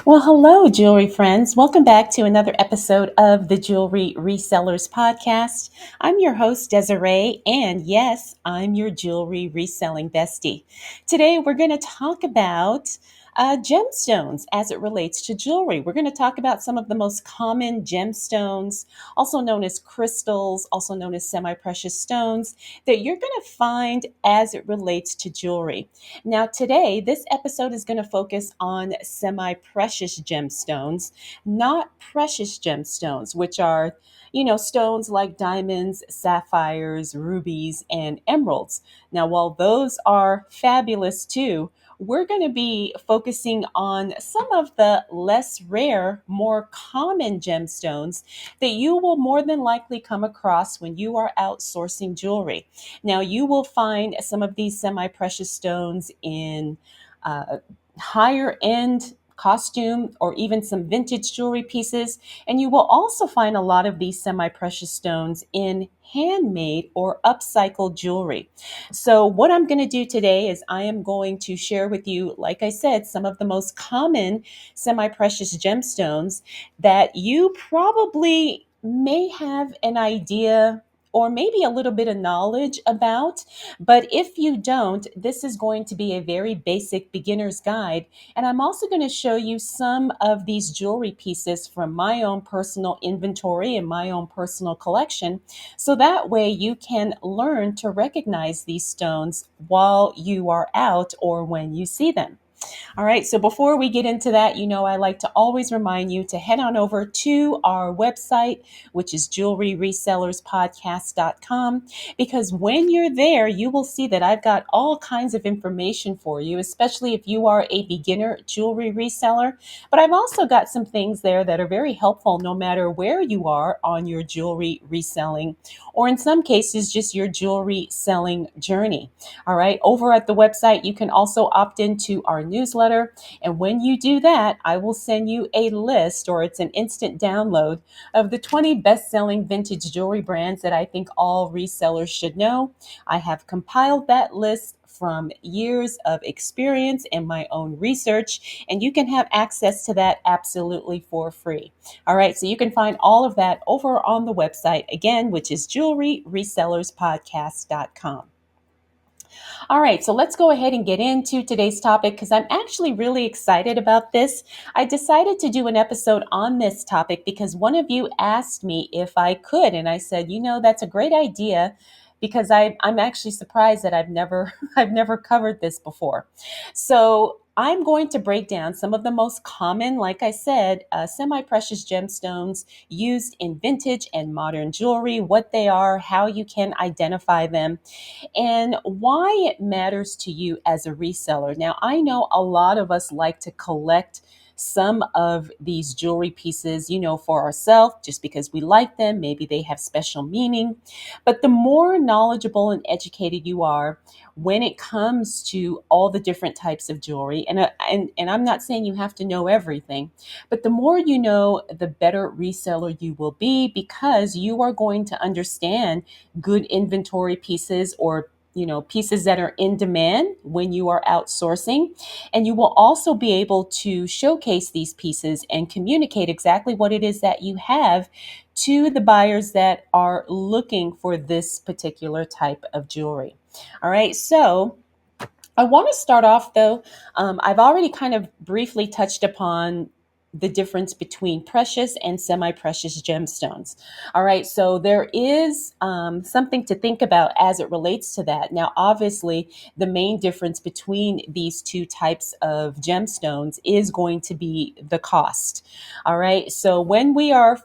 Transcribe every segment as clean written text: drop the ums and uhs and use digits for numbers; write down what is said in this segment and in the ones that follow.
Well, hello, jewelry friends. Welcome back to another episode of the Jewelry Resellers Podcast. I'm your host, Desiree, and yes, I'm your jewelry reselling bestie. Today, we're going to talk about gemstones as it relates to jewelry. We're going to talk about some of the most common gemstones, also known as crystals, also known as semi precious stones, that you're going to find as it relates to jewelry. Now, today, this episode is going to focus on semi precious gemstones, not precious gemstones, which are, stones like diamonds, sapphires, rubies, and emeralds. Now, while those are fabulous too, we're going to be focusing on some of the less rare, more common gemstones that you will more than likely come across when you are outsourcing jewelry. Now, you will find some of these semi precious stones in uh, higher end costume or even some vintage jewelry pieces. And you will also find a lot of these semi precious stones in handmade or upcycled jewelry. So, what I'm going to do today is I am going to share with you, like I said, some of the most common semi precious gemstones that you probably may have an idea or maybe a little bit of knowledge about. But if you don't, this is going to be a very basic beginner's guide. And I'm also going to show you some of these jewelry pieces from my own personal inventory and my own personal collection. So that way you can learn to recognize these stones while you are out or when you see them. All right, so before we get into that, I like to always remind you to head on over to our website, which is jewelryresellerspodcast.com, because when you're there, you will see that I've got all kinds of information for you, especially if you are a beginner jewelry reseller. But I've also got some things there that are very helpful no matter where you are on your jewelry reselling, or in some cases, just your jewelry selling journey. All right. Over at the website, you can also opt into our newsletter. And when you do that, I will send you a list, or it's an instant download, of the 20 best selling vintage jewelry brands that I think all resellers should know. I have compiled that list from years of experience and my own research, and you can have access to that absolutely for free. All right, so you can find all of that over on the website again, which is jewelryresellerspodcast.com. All right, so let's go ahead and get into today's topic because I'm actually really excited about this. I decided to do an episode on this topic because one of you asked me if I could, and I said, that's a great idea because I'm actually surprised that I've never I've never covered this before. So I'm going to break down some of the most common, like I said, semi-precious gemstones used in vintage and modern jewelry, what they are, how you can identify them, and why it matters to you as a reseller. Now, I know a lot of us like to collect some of these jewelry pieces, for ourselves just because we like them. Maybe they have special meaning. But the more knowledgeable and educated you are when it comes to all the different types of jewelry, and I'm not saying you have to know everything, but the more you know, the better reseller you will be because you are going to understand good inventory pieces or pieces that are in demand when you are outsourcing, and you will also be able to showcase these pieces and communicate exactly what it is that you have to the buyers that are looking for this particular type of jewelry. All right, so I want to start off though. I've already kind of briefly touched upon the difference between precious and semi precious gemstones. All right, so there is something to think about as it relates to that. Now, obviously, the main difference between these two types of gemstones is going to be the cost. All right, so when we are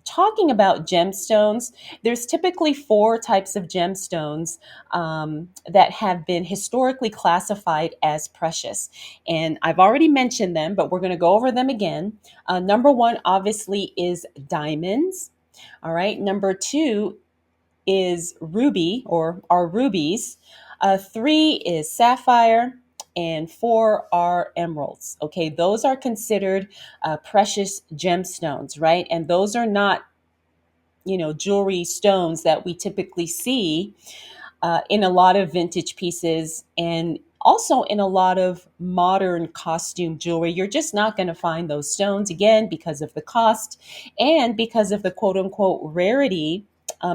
talking about gemstones, there's typically four types of gemstones that have been historically classified as precious. And I've already mentioned them, but we're going to go over them again. Number one, obviously, is diamonds. All right. Number two is ruby or are rubies. Three is sapphire. And four are emeralds. Okay, those are considered precious gemstones, right? And those are not, jewelry stones that we typically see in a lot of vintage pieces and Also, in a lot of modern costume jewelry, you're just not going to find those stones again because of the cost and because of the quote unquote rarity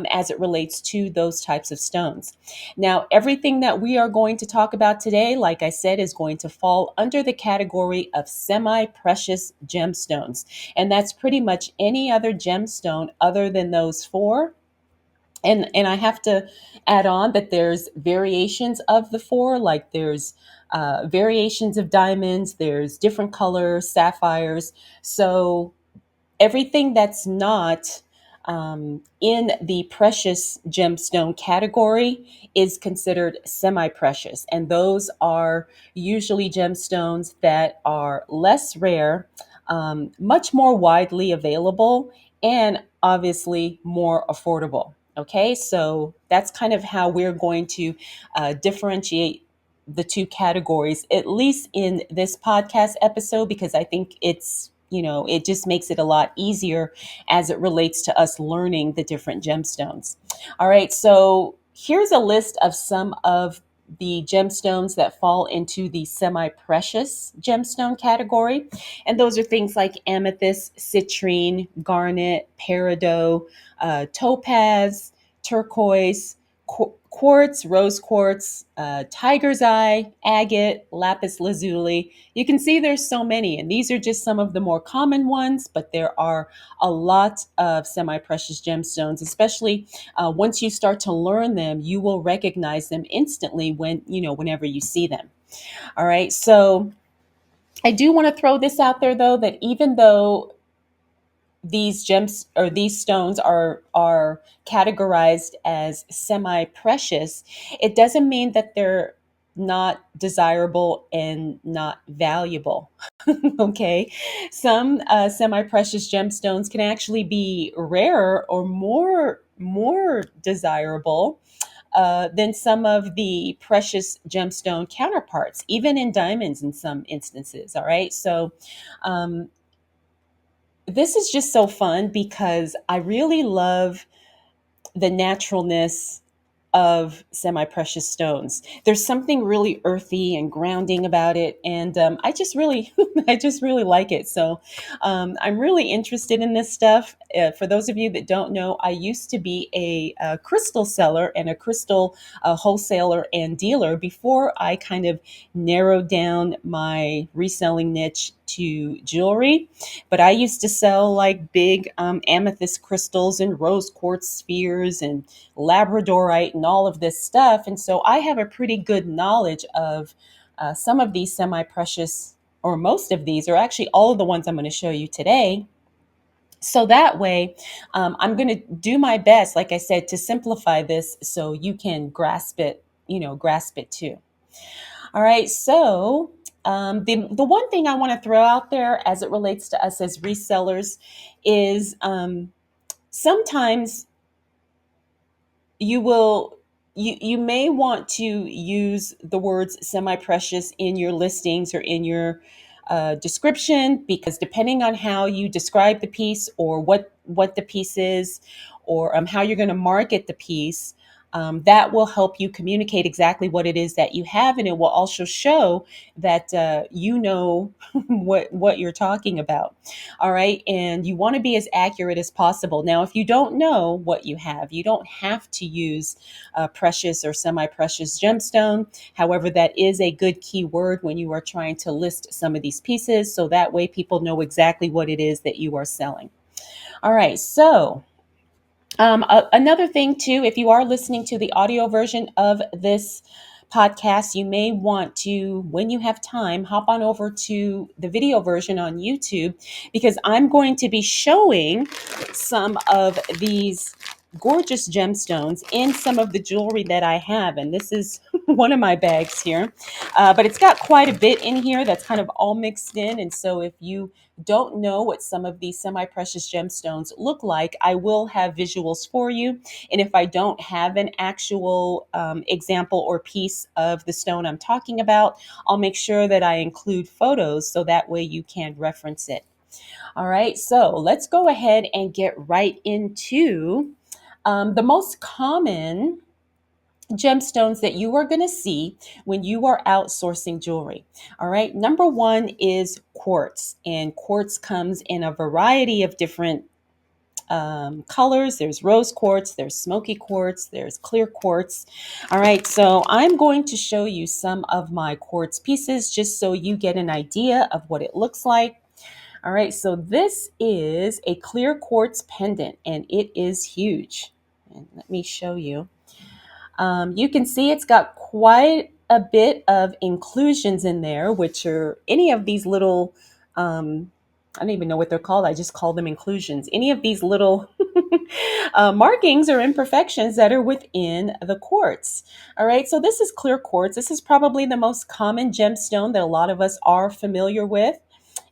as it relates to those types of stones. Now, everything that we are going to talk about today, like I said, is going to fall under the category of semi precious gemstones. And that's pretty much any other gemstone other than those four. And I have to add on that there's variations of the four, like there's variations of diamonds, there's different color sapphires. So everything that's not in the precious gemstone category is considered semi precious. And those are usually gemstones that are less rare, much more widely available, and obviously more affordable. Okay, so that's kind of how we're going to differentiate the two categories, at least in this podcast episode, because I think it just makes it a lot easier as it relates to us learning the different gemstones. All right, so here's a list of some of the gemstones that fall into the semi precious gemstone category. And those are things like amethyst, citrine, garnet, peridot, topaz, turquoise, quartz, rose quartz, tiger's eye, agate, lapis lazuli. You can see there's so many, and these are just some of the more common ones, but there are a lot of semi-precious gemstones, especially once you start to learn them, you will recognize them instantly whenever you see them. All right, so I do want to throw this out there though, that even though these gems or these stones are categorized as semi-precious, it doesn't mean that they're not desirable and not valuable. Okay, some semi-precious gemstones can actually be rarer or more desirable than some of the precious gemstone counterparts, even in diamonds in some instances. All right, so um, this is just so fun because I really love the naturalness of semi-precious stones. There's something really earthy and grounding about it, and I just really, I just really like it. So I'm really interested in this stuff. For those of you that don't know, I used to be a crystal seller and a crystal wholesaler and dealer before I kind of narrowed down my reselling niche to jewelry. But I used to sell like big amethyst crystals and rose quartz spheres and labradorite and all of this stuff. And so I have a pretty good knowledge of some of these semi precious, or most of these, or actually all of the ones I'm going to show you today. So that way, I'm going to do my best, like I said, to simplify this so you can grasp it too. All right, so the one thing I want to throw out there as it relates to us as resellers is sometimes you will you may want to use the words semi-precious in your listings or in your description, because depending on how you describe the piece or what the piece is, or how you're going to market the piece, that will help you communicate exactly what it is that you have, and it will also show that you know what you're talking about. All right, and you want to be as accurate as possible. Now, if you don't know what you have, you don't have to use precious or semi-precious gemstone. However, that is a good keyword when you are trying to list some of these pieces, so that way people know exactly what it is that you are selling. All right, so another thing, too, if you are listening to the audio version of this podcast, you may want to, when you have time, hop on over to the video version on YouTube, because I'm going to be showing some of these gorgeous gemstones in some of the jewelry that I have. And this is one of my bags here, but it's got quite a bit in here that's kind of all mixed in. And so if you don't know what some of these semi-precious gemstones look like, I will have visuals for you. And if I don't have an actual example or piece of the stone I'm talking about, I'll make sure that I include photos so that way you can reference it. All right, so let's go ahead and get right into the most common gemstones that you are going to see when you are outsourcing jewelry. All right. Number one is quartz, and quartz comes in a variety of different colors. There's rose quartz, there's smoky quartz, there's clear quartz. All right. So I'm going to show you some of my quartz pieces just so you get an idea of what it looks like. All right. So this is a clear quartz pendant, and it is huge. And let me show you. You can see it's got quite a bit of inclusions in there, which are any of these little, I don't even know what they're called. I just call them inclusions. Any of these little markings or imperfections that are within the quartz. All right, so this is clear quartz. This is probably the most common gemstone that a lot of us are familiar with,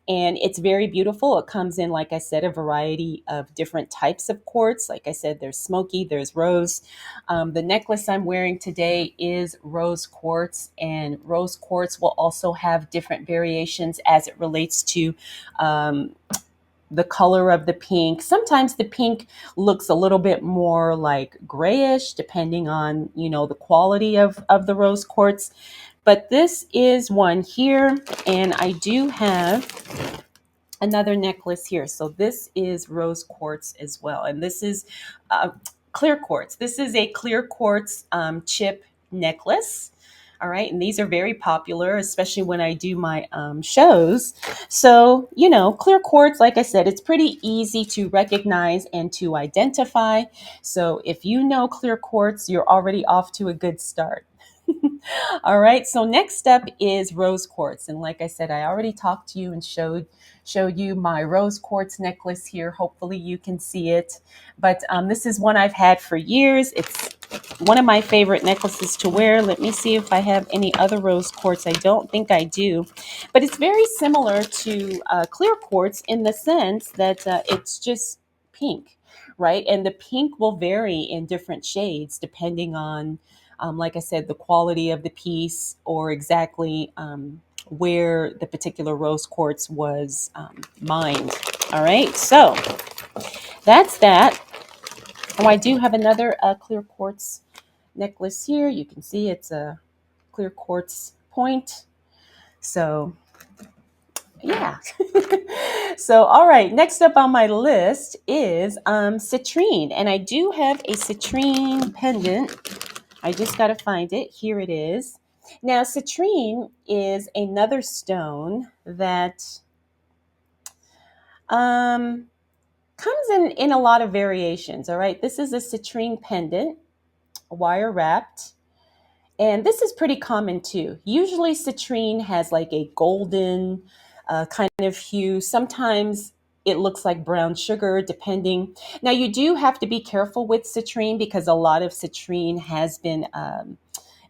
and it's very beautiful. It comes in, like I said, a variety of different types of quartz. Like I said, there's smoky, there's rose. The necklace I'm wearing today is rose quartz, and rose quartz will also have different variations as it relates to the color of the pink. Sometimes the pink looks a little bit more like grayish, depending on, the quality of the rose quartz. But this is one here, and I do have another necklace here. So this is rose quartz as well. And this is clear quartz. This is a clear quartz chip necklace. All right. And these are very popular, especially when I do my shows. So, clear quartz, like I said, it's pretty easy to recognize and to identify. So if you know clear quartz, you're already off to a good start. All right. So next up is rose quartz. And like I said, I already talked to you and showed you my rose quartz necklace here. Hopefully you can see it. But this is one I've had for years. It's one of my favorite necklaces to wear. Let me see if I have any other rose quartz. I don't think I do. But it's very similar to clear quartz in the sense that it's just pink, right? And the pink will vary in different shades depending on, like I said, the quality of the piece or exactly where the particular rose quartz was mined. All right, so that's that. Oh, I do have another clear quartz necklace here. You can see it's a clear quartz point. So, yeah. So, all right, next up on my list is citrine. And I do have a citrine pendant. I just got to find it. Here it is. Now, citrine is another stone that comes in a lot of variations. All right. This is a citrine pendant, wire wrapped. And this is pretty common too. Usually, citrine has like a golden kind of hue. Sometimes it looks like brown sugar, depending. Now, you do have to be careful with citrine because a lot of citrine has been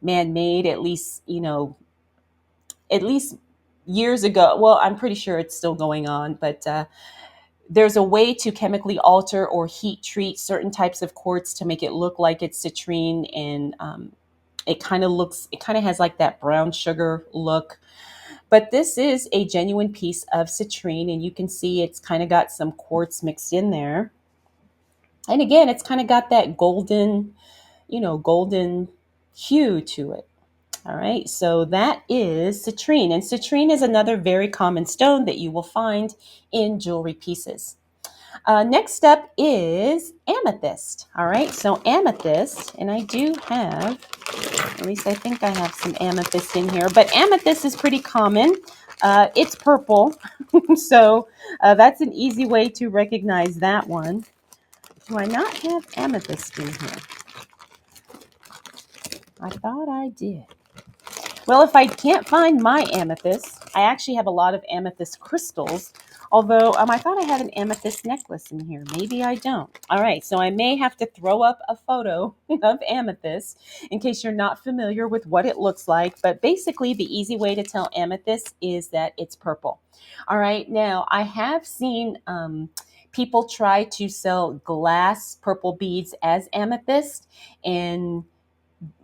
man-made, at least years ago. Well, I'm pretty sure it's still going on, but there's a way to chemically alter or heat treat certain types of quartz to make it look like it's citrine, and it kind of has like that brown sugar look. But this is a genuine piece of citrine, and you can see it's kind of got some quartz mixed in there. And again, it's kind of got that golden hue to it. All right, so that is citrine. And citrine is another very common stone that you will find in jewelry pieces. Next up is amethyst. All right, so amethyst, and I do have, at least I think I have some amethyst in here, but amethyst is pretty common. It's purple, so that's an easy way to recognize that one. Do I not have amethyst in here? I thought I did. Well, if I can't find my amethyst, I actually have a lot of amethyst crystals. Although I thought I had an amethyst necklace in here. Maybe I don't. All right, so I may have to throw up a photo of amethyst in case you're not familiar with what it looks like. But basically, the easy way to tell amethyst is that it's purple. All right, now I have seen people try to sell glass purple beads as amethyst, and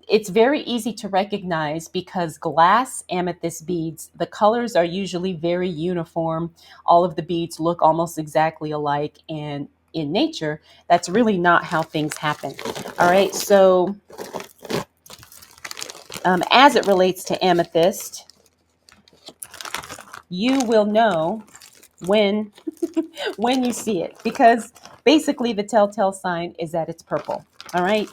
it's very easy to recognize because glass amethyst beads, the colors are usually very uniform. All of the beads look almost exactly alike. And in nature, that's really not how things happen. All right. So as it relates to amethyst, you will know when when you see it, because basically the telltale sign is that it's purple. All right.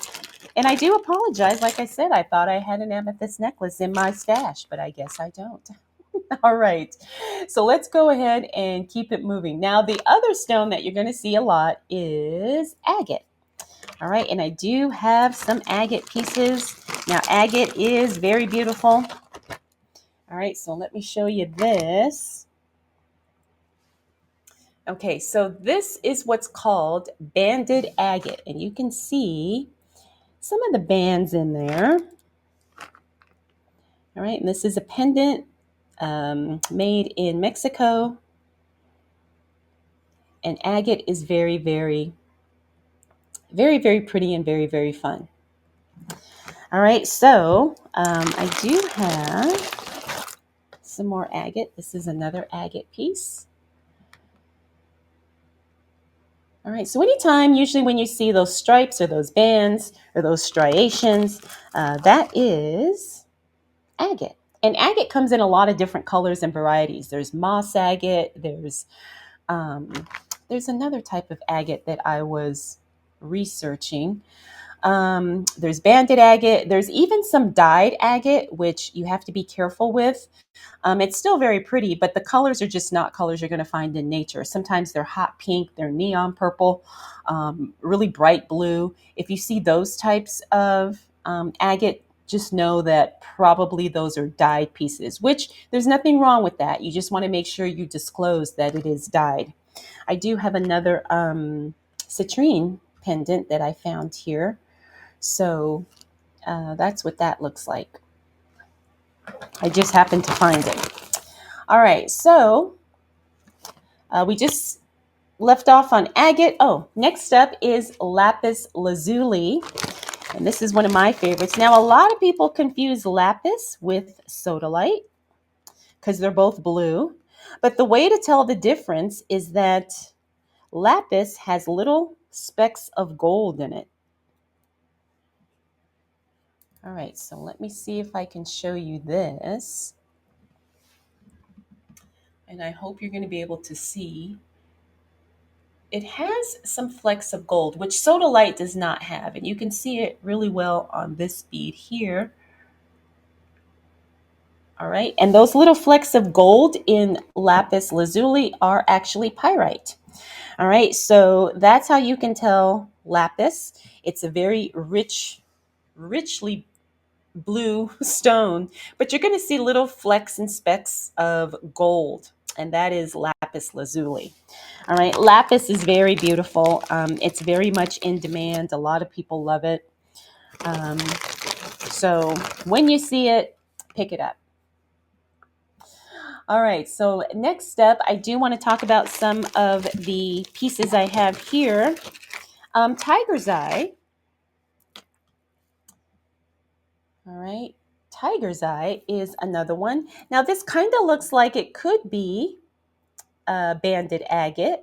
And I do apologize. Like I said, I thought I had an amethyst necklace in my stash, but I guess I don't. All right. So let's go ahead and keep it moving. Now, the other stone that you're going to see a lot is agate. All right. And I do have some agate pieces. Now, agate is very beautiful. All right. So let me show you this. Okay. So this is what's called banded agate. And you can see some of the bands in there. All right. And this is a pendant made in Mexico. And agate is very, very, very, very pretty and very, very fun. All right, so I do have some more agate. This is another agate piece. All right, so anytime, usually when you see those stripes or those bands or those striations, that is agate. And agate comes in a lot of different colors and varieties. There's moss agate. Um, there's another type of agate that I was researching. There's banded agate. There's even some dyed agate, which you have to be careful with. It's still very pretty, but the colors are just not colors you're going to find in nature. Sometimes they're hot pink, they're neon purple, really bright blue. If you see those types of agate, just know that probably those are dyed pieces, which there's nothing wrong with that. You just want to make sure you disclose that it is dyed. I do have another citrine pendant that I found here. So that's what that looks like. I just happened to find it. All right, so we just left off on agate. Oh, next up is lapis lazuli. And this is one of my favorites. Now, a lot of people confuse lapis with sodalite because they're both blue. But the way to tell the difference is that lapis has little specks of gold in it. All right, so let me see if I can show you this. And I hope you're going to be able to see. It has some flecks of gold, which sodalite does not have. And you can see it really well on this bead here. All right, and those little flecks of gold in lapis lazuli are actually pyrite. All right, so that's how you can tell lapis. It's a very richly blue stone, but you're going to see little flecks and specks of gold, and that is lapis lazuli. All right, lapis is very beautiful. It's very much in demand. A lot of people love it. So when you see it, pick it up. All right, so next up, I do want to talk about some of the pieces I have here. Tiger's eye. All right, tiger's eye is another one. Now, this kind of looks like it could be banded agate.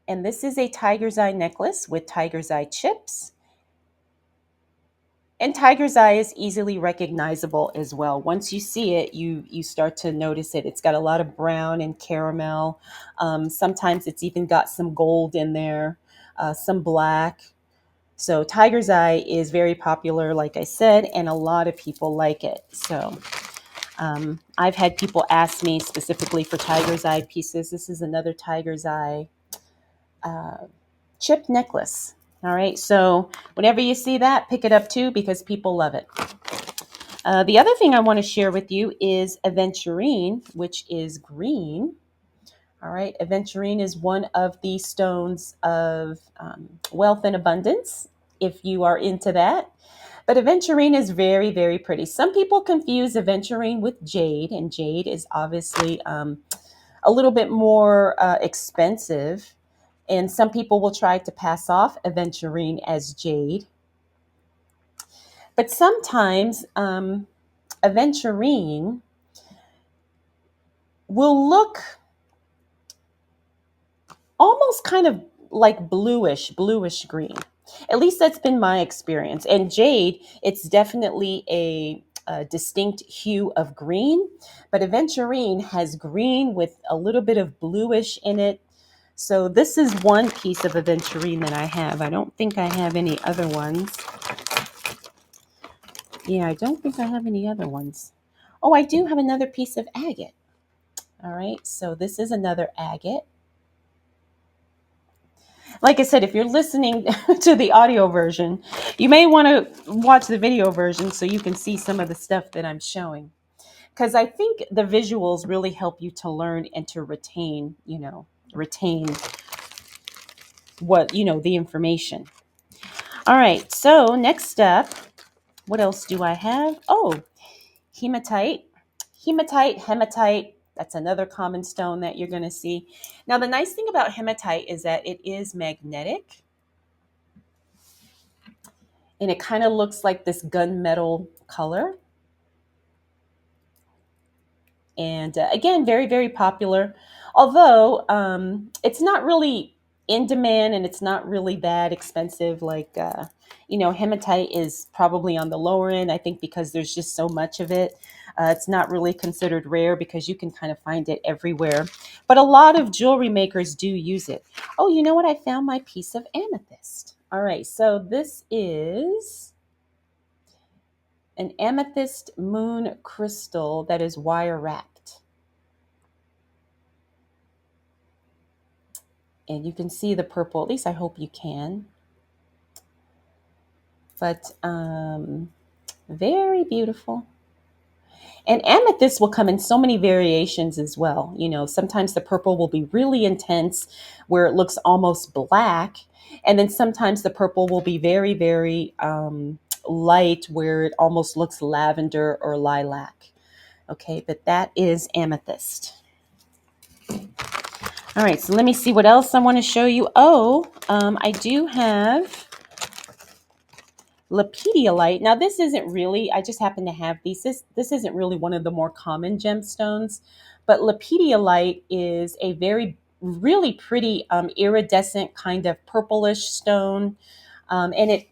And this is a tiger's eye necklace with tiger's eye chips. And tiger's eye is easily recognizable as well. Once you see it, you start to notice it. It's got a lot of brown and caramel. Sometimes it's even got some gold in there, some black. So tiger's eye is very popular, like I said, and a lot of people like it. So I've had people ask me specifically for tiger's eye pieces. This is another tiger's eye chip necklace. All right, so whenever you see that, pick it up too, because people love it. The other thing I want to share with you is aventurine, which is green. All right, aventurine is one of the stones of wealth and abundance, if you are into that. But aventurine is very, very pretty. Some people confuse aventurine with jade, and jade is obviously a little bit more expensive. And some people will try to pass off aventurine as jade. But sometimes aventurine will look almost kind of like bluish green. At least that's been my experience. And jade, it's definitely a distinct hue of green, but aventurine has green with a little bit of bluish in it. So this is one piece of aventurine that I have. I don't think I have any other ones. Yeah, I don't think I have any other ones. Oh, I do have another piece of agate. All right, so this is another agate. Like I said, if you're listening to the audio version, you may want to watch the video version so you can see some of the stuff that I'm showing. Because I think the visuals really help you to learn and to retain, retain the information. All right, so next up, what else do I have? Oh, hematite. Hematite. That's another common stone that you're going to see. Now, the nice thing about hematite is that it is magnetic, and it kind of looks like this gunmetal color. And again, very, very popular. Although it's not really in demand and it's not really that expensive. Like, hematite is probably on the lower end, I think, because there's just so much of it. It's not really considered rare because you can kind of find it everywhere. But a lot of jewelry makers do use it. Oh, you know what? I found my piece of amethyst. All right, so this is an amethyst moon crystal that is wire wrapped. And you can see the purple, at least I hope you can. But very beautiful. And amethyst will come in so many variations as well. Sometimes the purple will be really intense where it looks almost black. And then sometimes the purple will be very, very light where it almost looks lavender or lilac. Okay, but that is amethyst. All right, so let me see what else I want to show you. Oh, I do have lapidolite. Now, this isn't really, I just happen to have these. This isn't really one of the more common gemstones, but lapidolite is a very, really pretty iridescent kind of purplish stone. And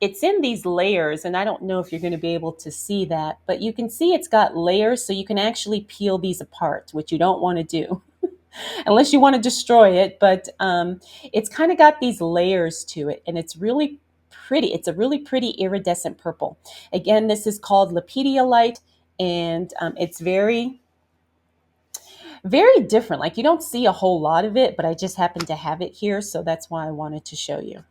it's in these layers, and I don't know if you're going to be able to see that, but you can see it's got layers, so you can actually peel these apart, which you don't want to do unless you want to destroy it. But it's kind of got these layers to it, and it's really pretty. It's a really pretty iridescent purple. Again, this is called lapidolite, and it's very, very different. Like, you don't see a whole lot of it, but I just happen to have it here, so that's why I wanted to show you.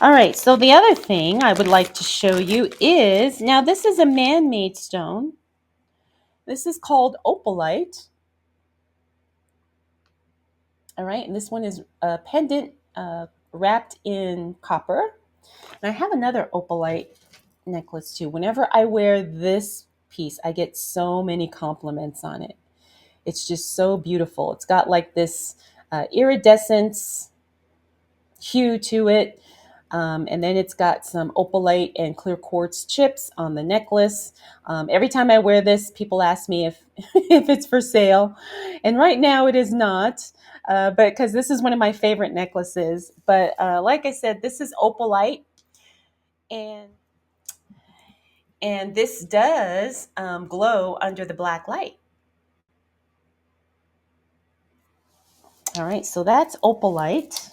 All right, so the other thing I would like to show you is, now this is a man-made stone. This is called opalite. All right, and this one is a pendant wrapped in copper. And I have another opalite necklace too. Whenever I wear this piece, I get so many compliments on it. It's just so beautiful. It's got like this iridescence hue to it. And then it's got some opalite and clear quartz chips on the necklace. Every time I wear this, people ask me if if it's for sale, and right now it is not, but because this is one of my favorite necklaces. But like I said, this is opalite, and this does glow under the black light. All right, so that's opalite.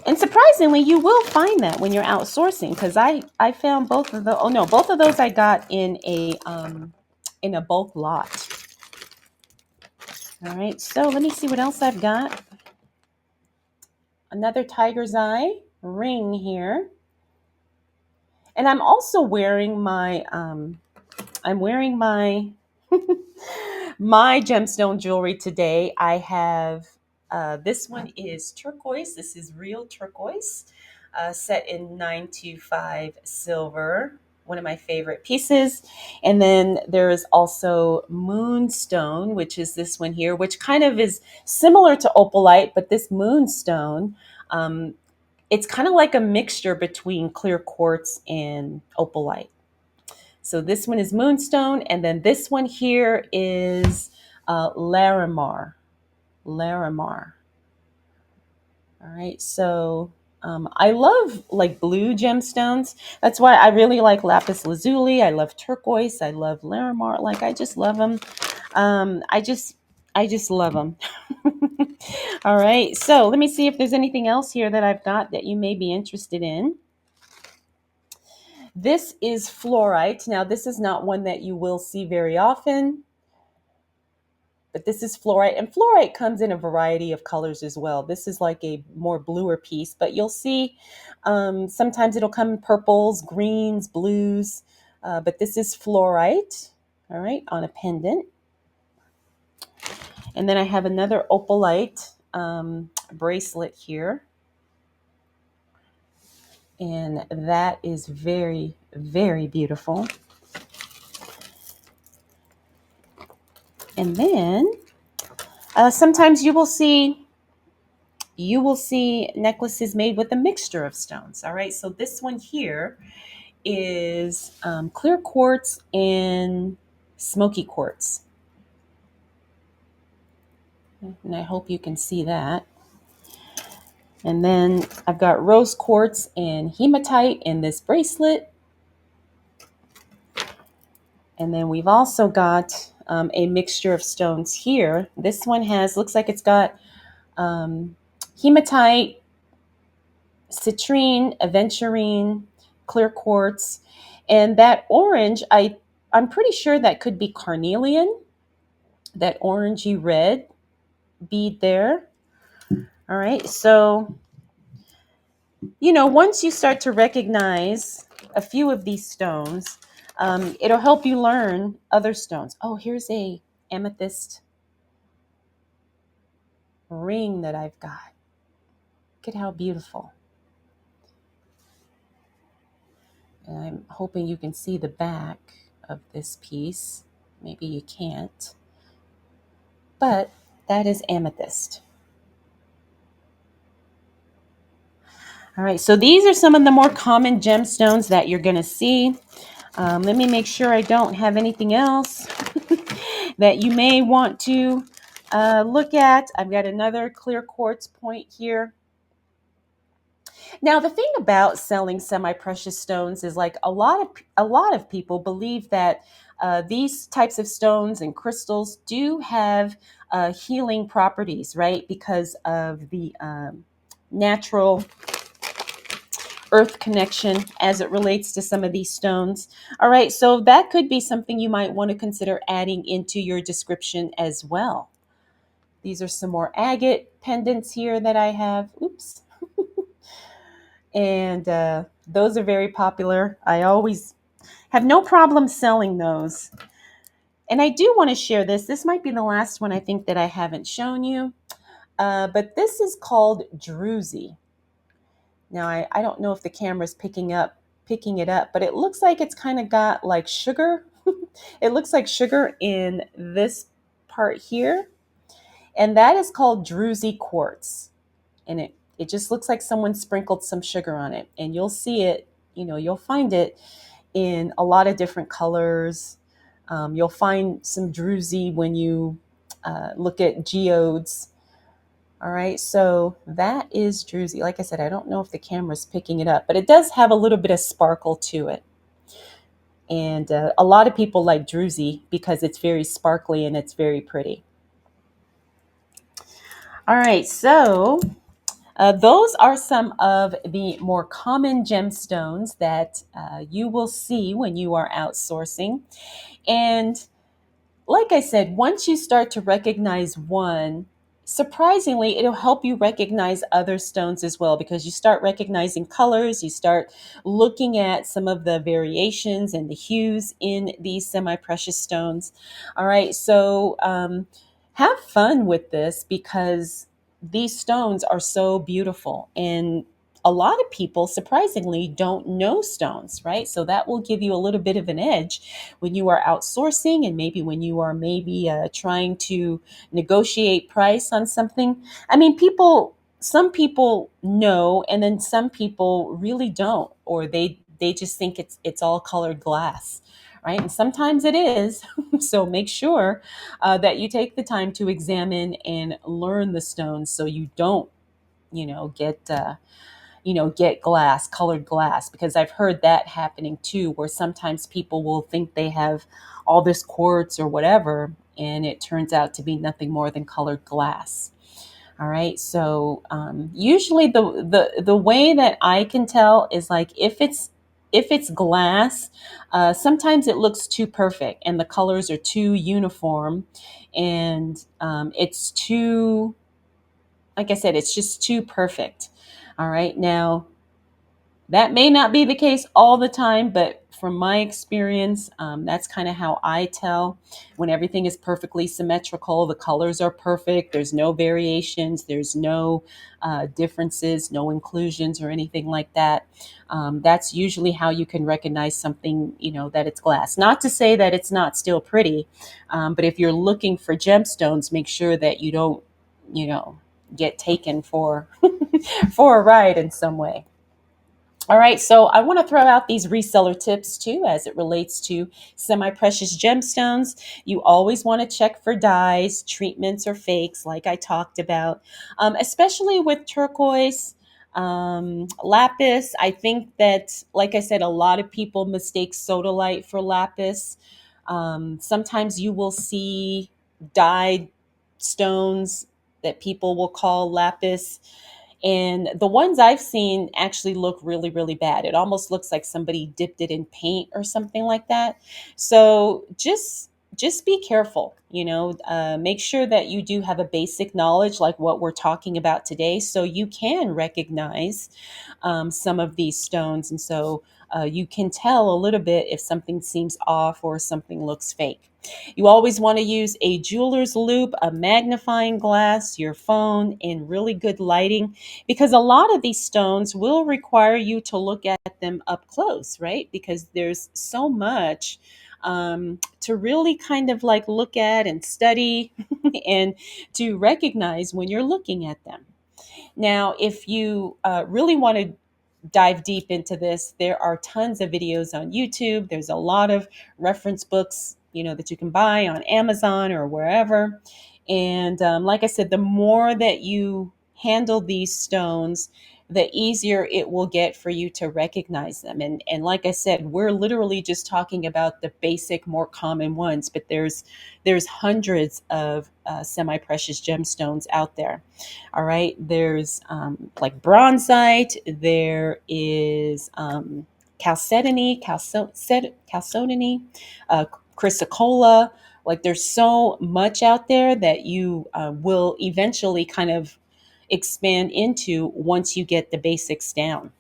And surprisingly, you will find that when you're outsourcing, because I found both of the, oh no, both of those I got in a bulk lot. All right, so let me see what else I've got. Another tiger's eye ring here. And I'm also wearing my my gemstone jewelry today. I have this one is turquoise. This is real turquoise, set in 925 silver. One of my favorite pieces. And then there is also moonstone, which is this one here, which kind of is similar to opalite, but this moonstone, it's kind of like a mixture between clear quartz and opalite. So this one is moonstone, and then this one here is Larimar. Larimar. All right, so I love like blue gemstones. That's why I really like lapis lazuli. I love turquoise. I love larimar. Like I just love them. Um, I just I just love them. All right, so let me see if there's anything else here that I've got that you may be interested in. This is fluorite. Now, this is not one that you will see very often, but this is fluorite. And fluorite comes in a variety of colors as well. This is like a more bluer piece, but you'll see sometimes it'll come in purples, greens, blues. But this is fluorite, all right, on a pendant. And then I have another opalite bracelet here. And that is very, very beautiful. And then sometimes you will see necklaces made with a mixture of stones. All right, so this one here is clear quartz and smoky quartz, and I hope you can see that. And then I've got rose quartz and hematite in this bracelet. And then we've also got a mixture of stones here. This one looks like it's got hematite, citrine, aventurine, clear quartz, and that orange. I'm pretty sure that could be carnelian. That orangey red bead there. All right, so once you start to recognize a few of these stones, it'll help you learn other stones. Oh, here's a amethyst ring that I've got. Look at how beautiful. And I'm hoping you can see the back of this piece. Maybe you can't. But that is amethyst. All right, so these are some of the more common gemstones that you're going to see. Let me make sure I don't have anything else that you may want to look at. I've got another clear quartz point here. Now, the thing about selling semi-precious stones is like a lot of people believe that these types of stones and crystals do have healing properties, right? Because of the natural earth connection as it relates to some of these stones. All right, so that could be something you might want to consider adding into your description as well. These are some more agate pendants here that I have. Oops. And those are very popular. I always have no problem selling those. And I do want to share this. This might be the last one I think that I haven't shown you. But this is called druzy. Now, I don't know if the camera's picking it up, but it looks like it's kind of got like sugar. It looks like sugar in this part here. And that is called druzy quartz. And it just looks like someone sprinkled some sugar on it. And you'll see it, you'll find it in a lot of different colors. You'll find some druzy when you look at geodes. All right, so that is druzy. Like I said, I don't know if the camera's picking it up, but it does have a little bit of sparkle to it. And a lot of people like druzy because it's very sparkly and it's very pretty. All right, so those are some of the more common gemstones that you will see when you are outsourcing. And like I said, once you start to recognize one, surprisingly, it'll help you recognize other stones as well because you start recognizing colors, you start looking at some of the variations and the hues in these semi-precious stones. All right, so have fun with this because these stones are so beautiful and a lot of people surprisingly don't know stones, right? So that will give you a little bit of an edge when you are outsourcing and maybe trying to negotiate price on something. I mean, some people know, and then some people really don't, or they just think it's all colored glass, right? And sometimes it is. So make sure that you take the time to examine and learn the stones so you don't get glass, colored glass, because I've heard that happening too, where sometimes people will think they have all this quartz or whatever, and it turns out to be nothing more than colored glass. All right. So usually the way that I can tell is like if it's glass, sometimes it looks too perfect and the colors are too uniform, and it's too, like I said, it's just too perfect. All right. Now, that may not be the case all the time, but from my experience, that's kind of how I tell when everything is perfectly symmetrical. The colors are perfect. There's no variations. There's no differences, no inclusions or anything like that. That's usually how you can recognize something, that it's glass. Not to say that it's not still pretty, but if you're looking for gemstones, make sure that you don't, you know, get taken for for a ride in some way. All right, so I want to throw out these reseller tips too as it relates to semi precious gemstones. You always want to check for dyes, treatments, or fakes, like I talked about, especially with turquoise. Lapis, I think that, like I said, a lot of people mistake sodalite for lapis. Sometimes you will see dyed stones that people will call lapis, and the ones I've seen actually look really, really bad. It almost looks like somebody dipped it in paint or something like that. So just be careful. Make sure that you do have a basic knowledge like what we're talking about today, so you can recognize some of these stones, and so you can tell a little bit if something seems off or something looks fake. You always want to use a jeweler's loupe, a magnifying glass, your phone, and really good lighting, because a lot of these stones will require you to look at them up close, right? Because there's so much to really kind of like look at and study and to recognize when you're looking at them. Now, if you really want to dive deep into this, there are tons of videos on YouTube. There's a lot of reference books, that you can buy on Amazon or wherever. And like I said, the more that you handle these stones, the easier it will get for you to recognize them. And like I said, we're literally just talking about the basic, more common ones, but there's hundreds of semi-precious gemstones out there. All right, there's like bronzite. There is chalcedony, uh, chrysocolla. Like there's so much out there that you will eventually kind of expand into once you get the basics down.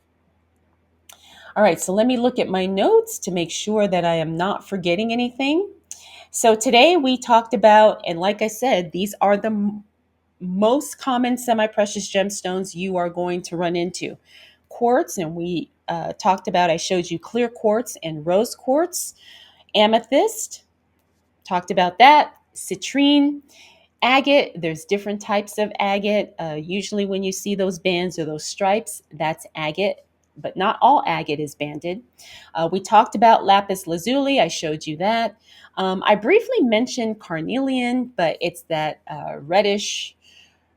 All right, so let me look at my notes to make sure that I am not forgetting anything. So today we talked about, and like I said, these are the most common semi-precious gemstones you are going to run into. Quartz, and we talked about, I showed you clear quartz and rose quartz. Amethyst, talked about that. Citrine. Agate, there's different types of agate. Usually when you see those bands or those stripes, that's agate, but not all agate is banded. We talked about lapis lazuli. I showed you that. I briefly mentioned carnelian, but it's that reddish,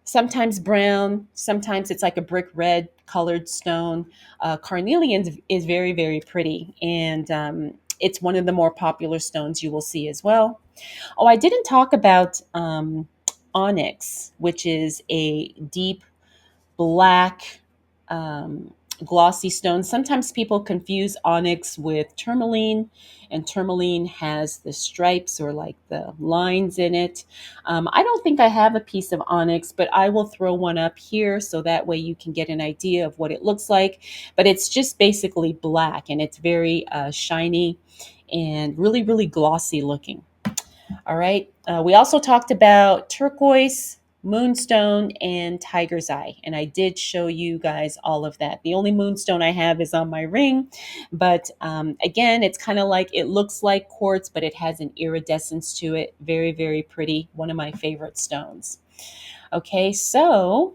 sometimes brown, sometimes it's like a brick red colored stone. Carnelian is very, very pretty, and it's one of the more popular stones you will see as well. Oh, I didn't talk about onyx, which is a deep black, um, glossy stone. Sometimes people confuse onyx with tourmaline, and tourmaline has the stripes or like the lines in it. I don't think I have a piece of onyx, but I will throw one up here so that way you can get an idea of what it looks like. But it's just basically black, and it's very shiny and really, really glossy looking. All right. We also talked about turquoise, moonstone, and tiger's eye. And I did show you guys all of that. The only moonstone I have is on my ring. But again, it's kind of like, it looks like quartz, but it has an iridescence to it. Very, very pretty. One of my favorite stones. Okay. So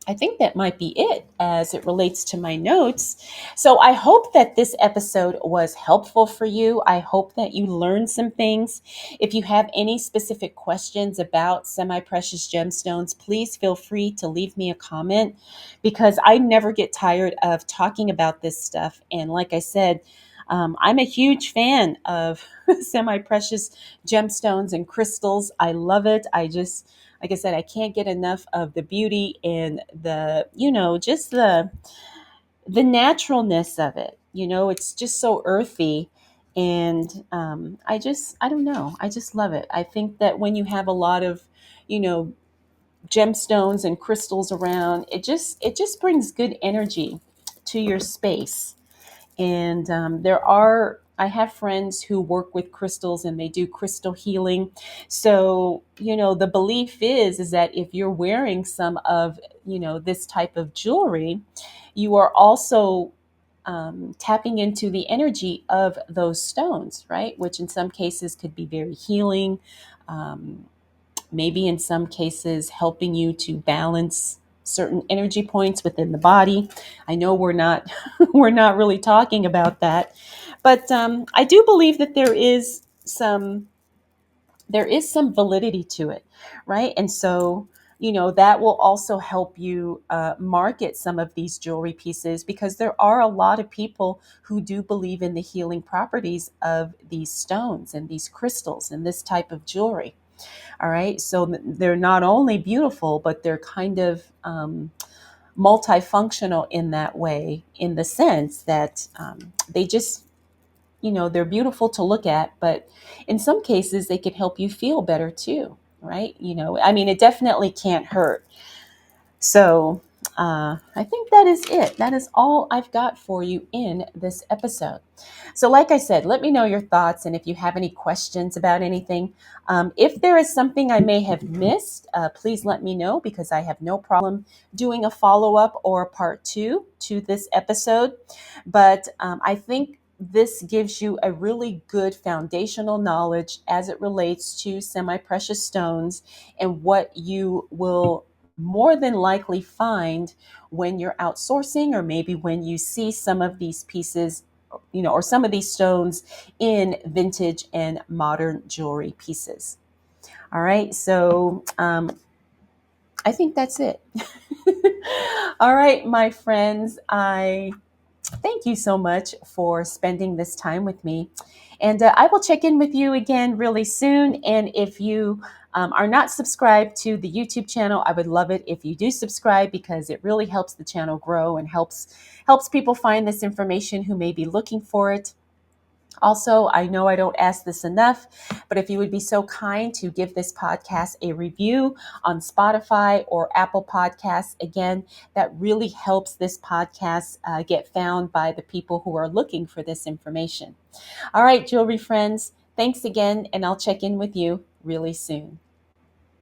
I think that might be it as it relates to my notes. So I hope that this episode was helpful for you. I hope that you learned some things. If you have any specific questions about semi precious gemstones, please feel free to leave me a comment because I never get tired of talking about this stuff. And like I said, I'm a huge fan of semi precious gemstones and crystals. I love it. Like I said, I can't get enough of the beauty and just the naturalness of it. It's just so earthy. And I don't know. I just love it. I think that when you have a lot of, you know, gemstones and crystals around, it just brings good energy to your space. And I have friends who work with crystals and they do crystal healing. So, the belief is that if you're wearing some of, this type of jewelry, you are also tapping into the energy of those stones, right? Which in some cases could be very healing. Um, Maybe in some cases helping you to balance certain energy points within the body. I know we're not we're not really talking about that, but I do believe that there is some validity to it, right? And so, that will also help you market some of these jewelry pieces because there are a lot of people who do believe in the healing properties of these stones and these crystals and this type of jewelry. All right. So they're not only beautiful, but they're kind of multifunctional in that way, in the sense that they just, they're beautiful to look at, but in some cases, they can help you feel better too. Right. I mean, it definitely can't hurt. So I think that is it. That is all I've got for you in this episode. So, like I said, let me know your thoughts and if you have any questions about anything. If there is something I may have missed, please let me know because I have no problem doing a follow up or a part two to this episode. But I think this gives you a really good foundational knowledge as it relates to semi precious stones and what you will more than likely find when you're outsourcing or maybe when you see some of these pieces, or some of these stones in vintage and modern jewelry pieces. All right, so I think that's it. All right, my friends, I thank you so much for spending this time with me. And I will check in with you again really soon. And if you are not subscribed to the YouTube channel, I would love it if you do subscribe because it really helps the channel grow and helps people find this information who may be looking for it. Also, I know I don't ask this enough, but if you would be so kind to give this podcast a review on Spotify or Apple Podcasts, again, that really helps this podcast get found by the people who are looking for this information. All right, jewelry friends, thanks again, and I'll check in with you really soon.